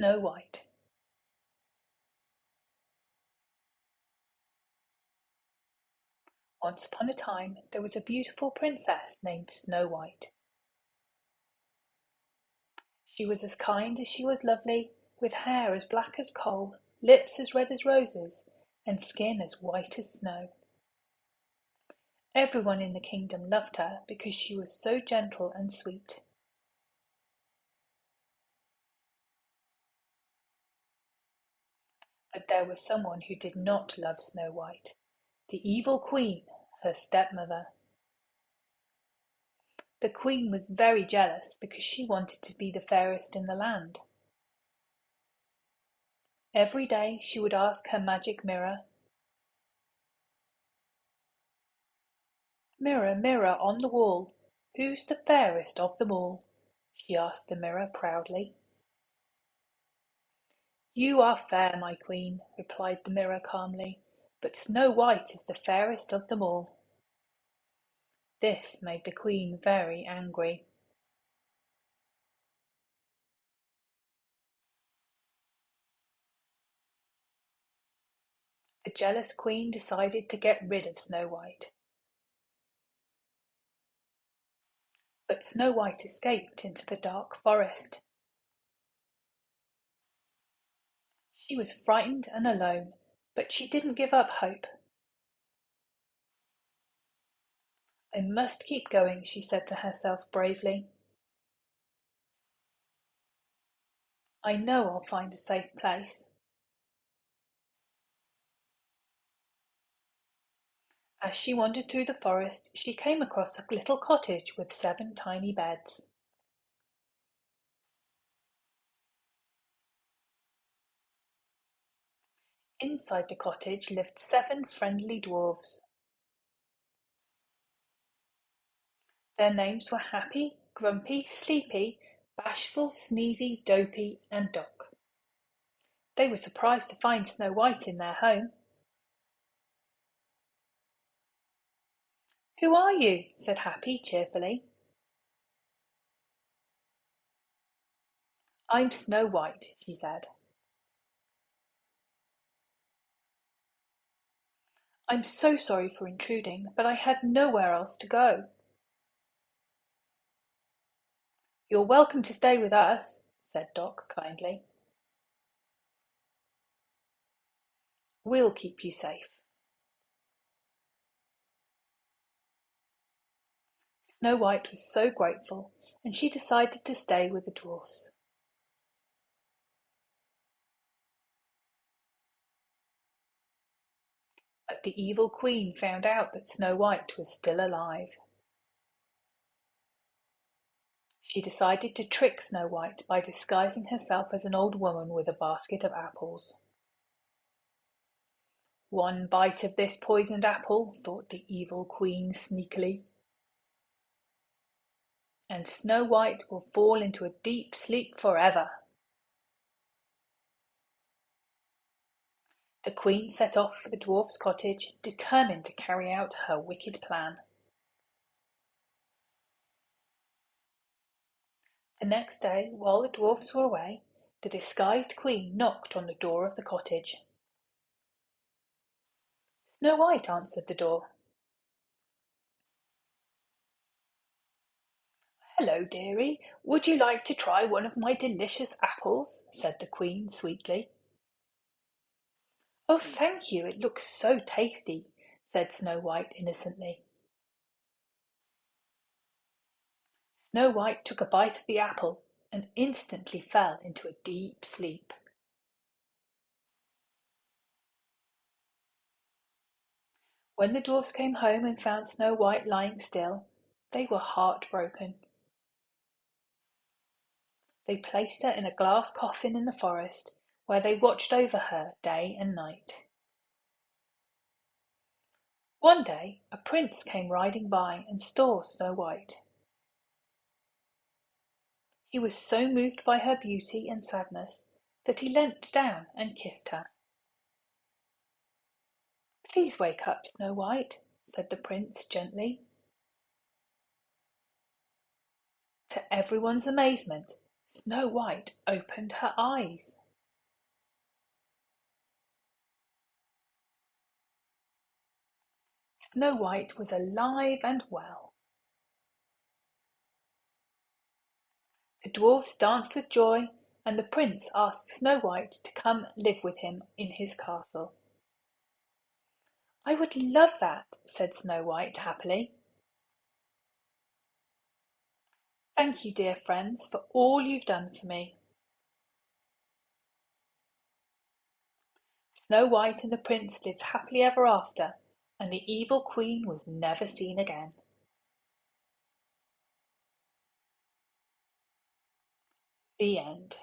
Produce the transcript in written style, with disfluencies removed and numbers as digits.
Snow White. Once upon a time there was a beautiful princess named Snow White. She was as kind as she was lovely, with hair as black as coal, lips as red as roses, and skin as white as snow. Everyone in the kingdom loved her because she was so gentle and sweet. But there was someone who did not love Snow White, the evil queen, her stepmother. The queen was very jealous because she wanted to be the fairest in the land. Every day she would ask her magic mirror, "Mirror, mirror on the wall, who's the fairest of them all?" she asked the mirror proudly. "You are fair, my queen," replied the mirror calmly, "but Snow White is the fairest of them all." This made the queen very angry. The jealous queen decided to get rid of Snow White. But Snow White escaped into the dark forest. She was frightened and alone, but she didn't give up hope. "I must keep going," she said to herself bravely. "I know I'll find a safe place." As she wandered through the forest, she came across a little cottage with 7 tiny beds. Inside the cottage lived 7 friendly dwarfs. Their names were Happy, Grumpy, Sleepy, Bashful, Sneezy, Dopey, and Doc. They were surprised to find Snow White in their home. "Who are you?" said Happy cheerfully. "I'm Snow White," she said. "I'm so sorry for intruding, but I had nowhere else to go." "You're welcome to stay with us," said Doc kindly. "We'll keep you safe." Snow White was so grateful, and she decided to stay with the dwarfs. But the evil queen found out that Snow White was still alive. She decided to trick Snow White by disguising herself as an old woman with a basket of apples. "One bite of this poisoned apple," thought the evil queen sneakily, "and Snow White will fall into a deep sleep forever." The queen set off for the dwarf's cottage, determined to carry out her wicked plan. The next day, while the dwarfs were away, the disguised queen knocked on the door of the cottage. Snow White answered the door. "Hello, dearie. Would you like to try one of my delicious apples?" said the queen sweetly. "Oh, thank you. It looks so tasty," said Snow White innocently. Snow White took a bite of the apple and instantly fell into a deep sleep. When the dwarfs came home and found Snow White lying still, they were heartbroken. They placed her in a glass coffin in the forest, where they watched over her day and night. One day a prince came riding by and saw Snow White. He was so moved by her beauty and sadness that he leant down and kissed her. "Please wake up, Snow White," said the prince gently. To everyone's amazement, Snow White opened her eyes. Snow White was alive and well. The dwarfs danced with joy, and the prince asked Snow White to come live with him in his castle. I would love that, said Snow White happily. Thank you, dear friends, for all you've done for me. Snow White and the prince lived happily ever after, and the evil queen was never seen again. The end.